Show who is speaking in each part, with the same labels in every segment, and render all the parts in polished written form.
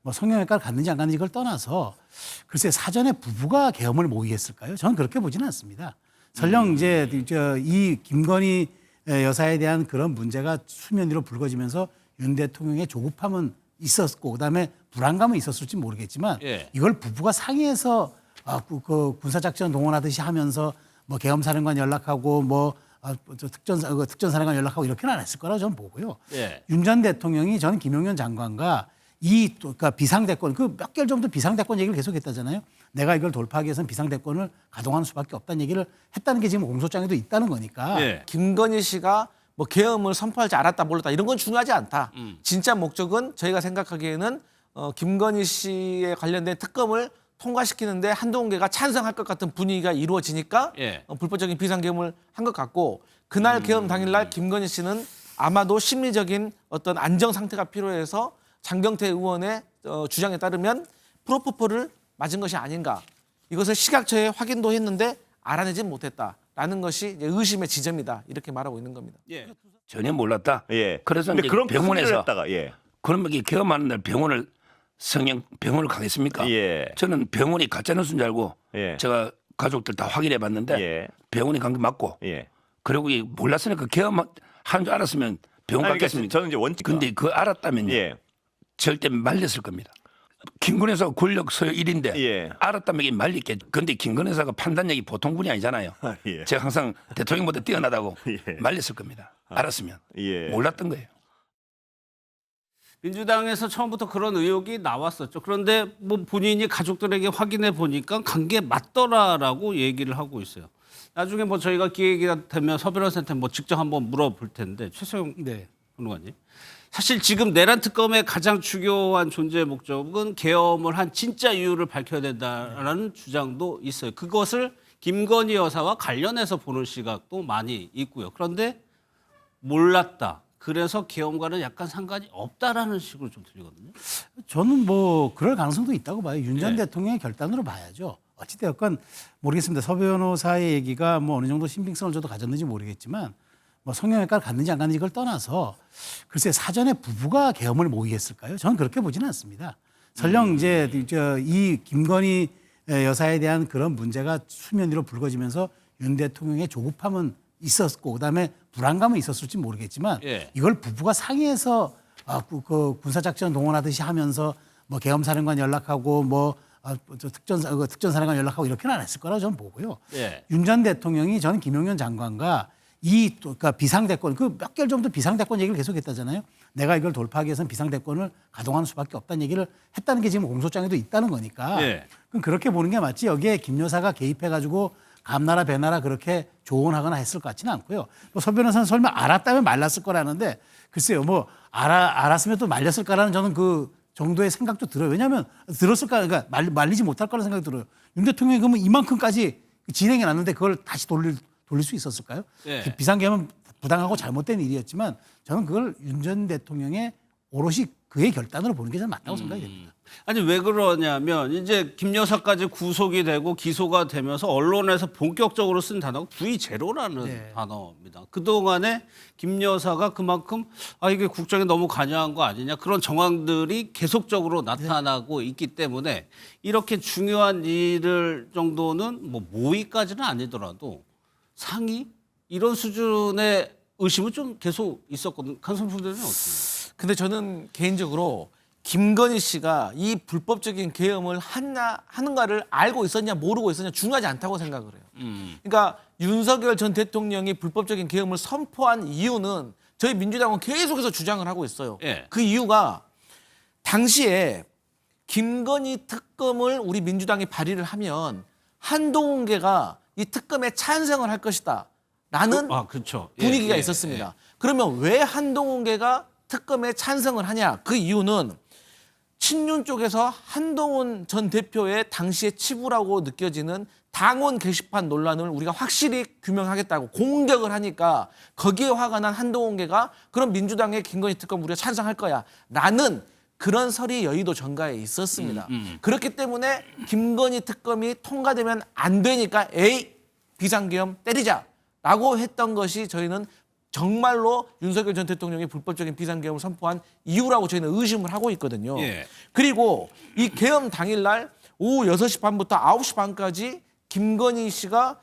Speaker 1: 뭐 성형외과를 갔는지 안 갔는지 그걸 떠나서 글쎄 사전에 부부가 계엄을 모의했을까요? 저는 그렇게 보지는 않습니다. 설령 이제 이 김건희 여사에 대한 그런 문제가 수면 위로 불거지면서 윤 대통령의 조급함은 있었고 그다음에 불안감은 있었을지 모르겠지만
Speaker 2: 예.
Speaker 1: 이걸 부부가 상의해서 그 군사작전 동원하듯이 하면서 뭐 계엄사령관 연락하고 뭐 특전사령관 연락하고 이렇게는 안 했을 거라고 저는 보고요.
Speaker 2: 예.
Speaker 1: 윤 전 대통령이 저는 김용현 장관과 그러니까 비상대권 그 몇 개월 전부터 비상대권 얘기를 계속했다잖아요. 내가 이걸 돌파하기 위해서는 비상대권을 가동하는 수밖에 없다는 얘기를 했다는 게 지금 공소장에도 있다는 거니까.
Speaker 2: 예.
Speaker 3: 김건희 씨가 뭐 계엄을 선포할지 알았다 몰랐다 이런 건 중요하지 않다. 진짜 목적은 저희가 생각하기에는 김건희 씨에 관련된 특검을 통과시키는데 한동훈계가 찬성할 것 같은 분위기가 이루어지니까
Speaker 2: 예.
Speaker 3: 불법적인 비상계엄을 한 것 같고 그날 계엄 당일날 김건희 씨는 아마도 심리적인 어떤 안정 상태가 필요해서 장경태 의원의 주장에 따르면 프로포폴을 맞은 것이 아닌가. 이것을 시각처에 확인도 했는데 알아내지 못했다라는 것이 이제 의심의 지점이다. 이렇게 말하고 있는 겁니다.
Speaker 2: 예.
Speaker 4: 전혀 몰랐다.
Speaker 5: 예.
Speaker 4: 그래서
Speaker 5: 근데
Speaker 4: 이제
Speaker 5: 그런
Speaker 4: 병원에서
Speaker 5: 했다가 예.
Speaker 4: 그러면 이게 계엄하는 날 병원을 가겠습니까?
Speaker 5: 예.
Speaker 4: 저는 병원이 가짜 뉴스인 줄 알고
Speaker 5: 예.
Speaker 4: 제가 가족들 다 확인해 봤는데
Speaker 5: 예.
Speaker 4: 병원이 간 게 맞고
Speaker 5: 예.
Speaker 4: 그리고 이 몰랐으니까 계엄하는 줄 알았으면 병원
Speaker 5: 아니, 그러니까
Speaker 4: 갔겠습니까?
Speaker 5: 저는 이제 원칙.
Speaker 4: 근데 그 알았다면요.
Speaker 5: 예.
Speaker 4: 절대 말렸을 겁니다. 김건희사가 권력 소유 1인데
Speaker 5: 예.
Speaker 4: 알았다면 이게 말렸겠죠. 근데 김건희사가 판단력이 보통 분이 아니잖아요.
Speaker 5: 예.
Speaker 4: 제가 항상 대통령보다 뛰어나다고
Speaker 5: 예.
Speaker 4: 말렸을 겁니다. 알았으면.
Speaker 5: 예.
Speaker 4: 몰랐던 거예요.
Speaker 2: 민주당에서 처음부터 그런 의혹이 나왔었죠. 그런데 뭐 본인이 가족들에게 확인해 보니까 간 게 맞더라라고 얘기를 하고 있어요. 나중에 뭐 저희가 기회가 되면 서 변호사한테 뭐 직접 한번 물어볼 텐데 최소영 변호사님. 사실 지금 내란 특검의 가장 중요한 존재의 목적은 계엄을 한 진짜 이유를 밝혀야 된다라는 주장도 있어요. 그것을 김건희 여사와 관련해서 보는 시각도 많이 있고요. 그런데 몰랐다. 그래서 계엄과는 약간 상관이 없다라는 식으로 좀 들리거든요.
Speaker 1: 저는 뭐 그럴 가능성도 있다고 봐요. 윤 전
Speaker 2: 네.
Speaker 1: 대통령의 결단으로 봐야죠. 어찌되었건 모르겠습니다. 서 변호사의 얘기가 뭐 어느 정도 신빙성을 저도 가졌는지 모르겠지만 뭐 성형외과를 갔는지 안 갔는지 그걸 떠나서 글쎄 사전에 부부가 계엄을 모의했을까요? 저는 그렇게 보지는 않습니다. 설령 이제 이 김건희 여사에 대한 그런 문제가 수면 위로 불거지면서 윤 대통령의 조급함은 있었고 그다음에 불안감은 있었을지 모르겠지만
Speaker 2: 예.
Speaker 1: 이걸 부부가 상의해서 그 군사작전 동원하듯이 하면서 뭐 계엄사령관 연락하고 뭐 특전사령관 연락하고 이렇게는 안 했을 거라고 저는 보고요.
Speaker 2: 예.
Speaker 1: 윤 전 대통령이 저는 김용현 장관과 그러니까 비상대권 그 몇 개월 전부터 비상대권 얘기를 계속했다잖아요. 내가 이걸 돌파하기 위해서는 비상대권을 가동하는 수밖에 없다는 얘기를 했다는 게 지금 공소장에도 있다는 거니까.
Speaker 2: 예.
Speaker 1: 그럼 그렇게 보는 게 맞지. 여기에 김 여사가 개입해가지고 감나라 배나라 그렇게 조언하거나 했을 것 같지는 않고요. 서 변호사는 설마 알았다면 말랐을 거라는데 글쎄요. 뭐 알았으면 또 말렸을 거라는 저는 그 정도의 생각도 들어요. 왜냐하면 들었을까 그러니까 말리지 못할 거라는 생각이 들어요. 윤 대통령이 그러면 이만큼까지 진행해 놨는데 그걸 다시 돌릴 수 있었을까요?
Speaker 2: 예.
Speaker 1: 비상계엄은 부당하고 잘못된 일이었지만 저는 그걸 윤 전 대통령의 오롯이 그의 결단으로 보는 게 저는 맞다고 생각이 됩니다.
Speaker 2: 아니 왜 그러냐면 이제 김 여사까지 구속이 되고 기소가 되면서 언론에서 본격적으로 쓴 단어가 V0라는
Speaker 1: 네.
Speaker 2: 단어입니다. 그동안에 김 여사가 그만큼 이게 국정에 너무 관여한 거 아니냐 그런 정황들이 계속적으로 나타나고 있기 때문에 이렇게 중요한 일을 정도는 뭐 모의까지는 아니더라도 상의 이런 수준의 의심은 좀 계속 있었거든요. 간선분들은 어떻게?
Speaker 3: 근데 저는 개인적으로 김건희 씨가 이 불법적인 계엄을 하는가를 알고 있었냐 모르고 있었냐 중요하지 않다고 생각을 해요. 그러니까 윤석열 전 대통령이 불법적인 계엄을 선포한 이유는 저희 민주당은 계속해서 주장을 하고 있어요.
Speaker 2: 예.
Speaker 3: 그 이유가 당시에 김건희 특검을 우리 민주당이 발의를 하면 한동훈계가 이 특검에 찬성을 할 것이다 라는
Speaker 2: 그렇죠.
Speaker 3: 분위기가 있었습니다. 그러면 왜 한동훈계가 특검에 찬성을 하냐? 그 이유는 친윤 쪽에서 한동훈 전 대표의 당시의 치부라고 느껴지는 당원 게시판 논란을 우리가 확실히 규명하겠다고 공격을 하니까 거기에 화가 난 한동훈계가 그럼 민주당의 김건희 특검 우리가 찬성할 거야 라는 그런 설이 여의도 정가에 있었습니다. 그렇기 때문에 김건희 특검이 통과되면 안 되니까 비상계엄 때리자라고 했던 것이 저희는 정말로 윤석열 전 대통령이 불법적인 비상계엄을 선포한 이유라고 저희는 의심을 하고 있거든요.
Speaker 2: 예.
Speaker 3: 그리고 이 계엄 당일날 오후 6시 반부터 9시 반까지 김건희 씨가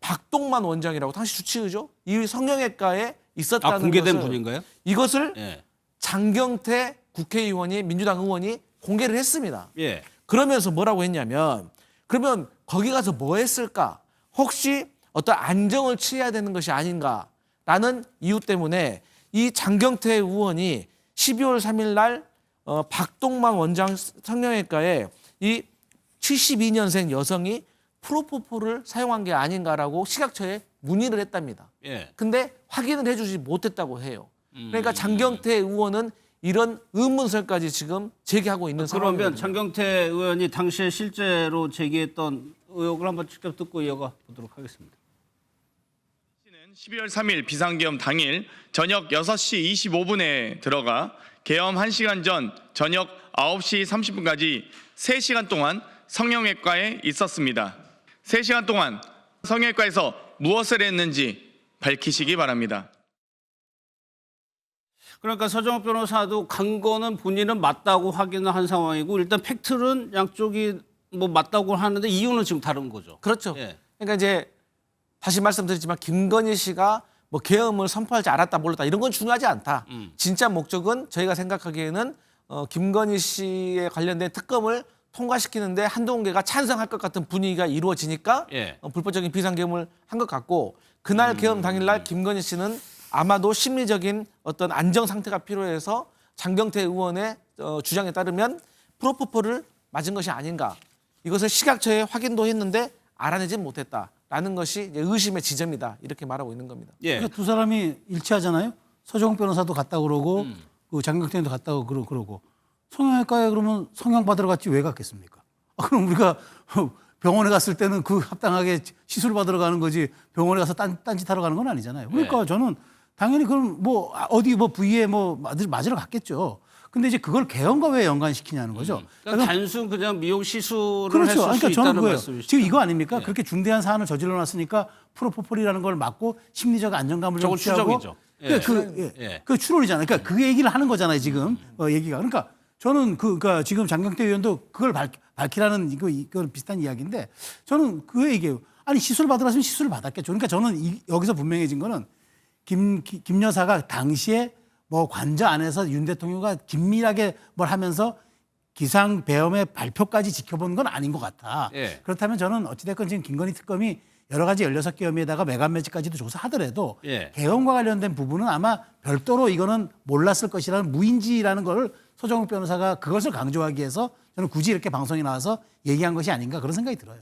Speaker 3: 박동만 원장이라고 당시 주치의죠. 이 성형외과에 있었다는
Speaker 2: 공개된
Speaker 3: 것을,
Speaker 2: 분인가요?
Speaker 3: 이것을
Speaker 2: 예.
Speaker 3: 장경태 국회의원이 민주당 의원이 공개를 했습니다.
Speaker 2: 예.
Speaker 3: 그러면서 뭐라고 했냐면 그러면 거기 가서 뭐 했을까? 혹시 어떤 안정을 취해야 되는 것이 아닌가라는 이유 때문에 이 장경태 의원이 12월 3일 날 박동만 원장 성형외과에 이 72년생 여성이 프로포폴을 사용한 게 아닌가라고 식약처에 문의를 했답니다.
Speaker 2: 예.
Speaker 3: 근데 확인을 해주지 못했다고 해요. 그러니까 장경태 의원은 이런 의문설까지 지금 제기하고 있는
Speaker 2: 그러면
Speaker 3: 상황이거든요.
Speaker 2: 장경태 의원이 당시에 실제로 제기했던 의혹을 한번 직접 듣고 이어가 보도록 하겠습니다.
Speaker 5: 12월 3일 비상계엄 당일 저녁 6시 25분에 들어가 계엄 1시간 전 저녁 9시 30분까지 3시간 동안 성형외과에 있었습니다. 3시간 동안 성형외과에서 무엇을 했는지 밝히시기 바랍니다.
Speaker 2: 그러니까 서정욱 변호사도 간 거는 본인은 맞다고 확인을 한 상황이고 일단 팩트는 양쪽이 뭐 맞다고 하는데 이유는 지금 다른 거죠.
Speaker 3: 그렇죠.
Speaker 2: 예.
Speaker 3: 그러니까 이제 다시 말씀드리지만 김건희 씨가 뭐 계엄을 선포할지 알았다 몰랐다 이런 건 중요하지 않다. 진짜 목적은 저희가 생각하기에는 김건희 씨에 관련된 특검을 통과시키는데 한동훈계가 찬성할 것 같은 분위기가 이루어지니까
Speaker 2: 예.
Speaker 3: 불법적인 비상계엄을 한 것 같고 그날 계엄 당일날 김건희 씨는 아마도 심리적인 어떤 안정 상태가 필요해서 장경태 의원의 주장에 따르면 프로포폴을 맞은 것이 아닌가. 이것을 식약처에 확인도 했는데 알아내지 못했다라는 것이 이제 의심의 지점이다. 이렇게 말하고 있는 겁니다.
Speaker 2: 예.
Speaker 1: 그러니까 두 사람이 일치하잖아요. 서정욱 변호사도 갔다 그러고 그 장경태 의원도 갔다 그러고 성형외과에 그러면 성형 받으러 갔지 왜 갔겠습니까? 그럼 우리가 병원에 갔을 때는 그 합당하게 시술 받으러 가는 거지 병원에 가서 딴짓 하러 가는 건 아니잖아요. 그러니까
Speaker 2: 네.
Speaker 1: 저는 당연히 그럼 뭐 어디 뭐 부위에 뭐 맞으러 갔겠죠. 근데 이제 그걸 계엄과 왜 연관시키냐는 거죠.
Speaker 2: 그러니까 단순 그냥 미용 시술을
Speaker 1: 그렇죠.
Speaker 2: 했을 수
Speaker 1: 그러니까 저는
Speaker 2: 있다는
Speaker 1: 그거예요.
Speaker 2: 말씀이시죠.
Speaker 1: 지금 이거 아닙니까?
Speaker 2: 예.
Speaker 1: 그렇게 중대한 사안을 저질러 놨으니까 프로포폴이라는 걸 막고 심리적 안정감을 좀
Speaker 2: 저건
Speaker 1: 취하고
Speaker 2: 추정이죠.
Speaker 1: 그 추론이잖아요. 그러니까 그 얘기를 하는 거잖아요. 지금 얘기가. 그러니까 저는 그러니까 지금 장경태 의원도 그걸 밝히라는 이거 비슷한 이야기인데 저는 그 얘기예요. 아니 시술 받으러 갔으면 시술을 받았겠죠. 그러니까 저는 여기서 분명해진 거는 김 여사가 당시에 뭐 관저 안에서 윤 대통령과 긴밀하게 뭘 하면서 기상배엄의 발표까지 지켜본 건 아닌 것 같아.
Speaker 2: 예.
Speaker 1: 그렇다면 저는 어찌됐건 지금 김건희 특검이 여러 가지 16계엄에다가 매간매직까지도 조사하더라도
Speaker 2: 예.
Speaker 1: 계엄과 관련된 부분은 아마 별도로 이거는 몰랐을 것이라는 무인지라는 걸 서정욱 변호사가 그것을 강조하기 위해서 저는 굳이 이렇게 방송에 나와서 얘기한 것이 아닌가 그런 생각이 들어요.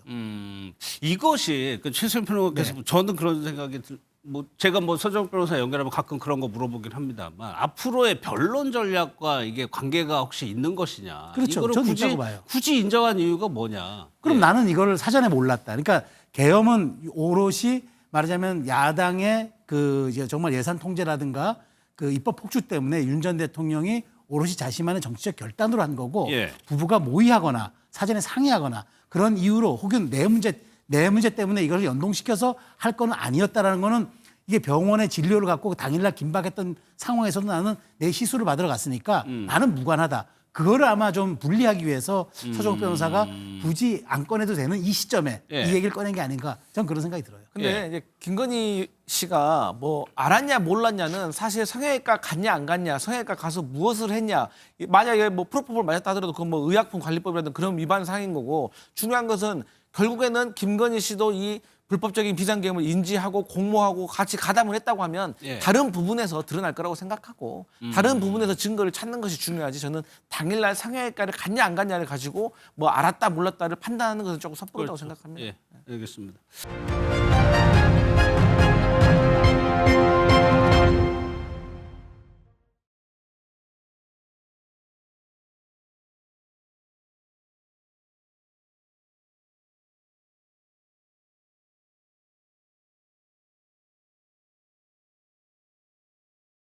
Speaker 2: 이것이 그 최수영 변호사께서
Speaker 1: 네.
Speaker 2: 저는 그런 생각이 뭐 제가 뭐 서정욱 변호사 연결하면 가끔 그런 거 물어보긴 합니다만 앞으로의 변론 전략과 이게 관계가 혹시 있는 것이냐.
Speaker 1: 그렇죠.
Speaker 2: 이거를
Speaker 1: 저는 있다고 봐요.
Speaker 2: 굳이 인정한 이유가 뭐냐.
Speaker 1: 그럼
Speaker 2: 예.
Speaker 1: 나는 이거를 사전에 몰랐다. 그러니까 계엄은 오롯이 말하자면 야당의 그 이제 정말 예산 통제라든가 그 입법 폭주 때문에 윤 전 대통령이 오롯이 자신만의 정치적 결단으로 한 거고
Speaker 2: 예.
Speaker 1: 부부가 모의하거나 사전에 상의하거나 그런 이유로 혹은 내 문제 때문에 이걸 연동시켜서 할 거는 아니었다라는 거는 이게 병원의 진료를 갖고 당일날 긴박했던 상황에서도 나는 내 시술을 받으러 갔으니까 나는 무관하다. 그거를 아마 좀 분리하기 위해서 서정욱 변호사가 굳이 안 꺼내도 되는 이 시점에
Speaker 2: 예.
Speaker 1: 이 얘기를 꺼낸 게 아닌가 저는 그런 생각이 들어요.
Speaker 3: 근데
Speaker 2: 예.
Speaker 3: 이제 김건희 씨가 뭐 알았냐 몰랐냐는 사실 성형외과 갔냐 안 갔냐, 성형외과 가서 무엇을 했냐, 만약에 뭐 프로포폴 맞았다 하더라도 그건 뭐 의약품 관리법이라든 그런 위반 사항인 거고 중요한 것은 결국에는 김건희 씨도 이 불법적인 비상계엄을 인지하고 공모하고 같이 가담을 했다고 하면
Speaker 2: 예.
Speaker 3: 다른 부분에서 드러날 거라고 생각하고 다른 부분에서 증거를 찾는 것이 중요하지 저는 당일날 성형외과를 갔냐 안 갔냐를 가지고 뭐 알았다 몰랐다를 판단하는 것은 조금 섣부르다고 생각합니다.
Speaker 2: 예, 알겠습니다.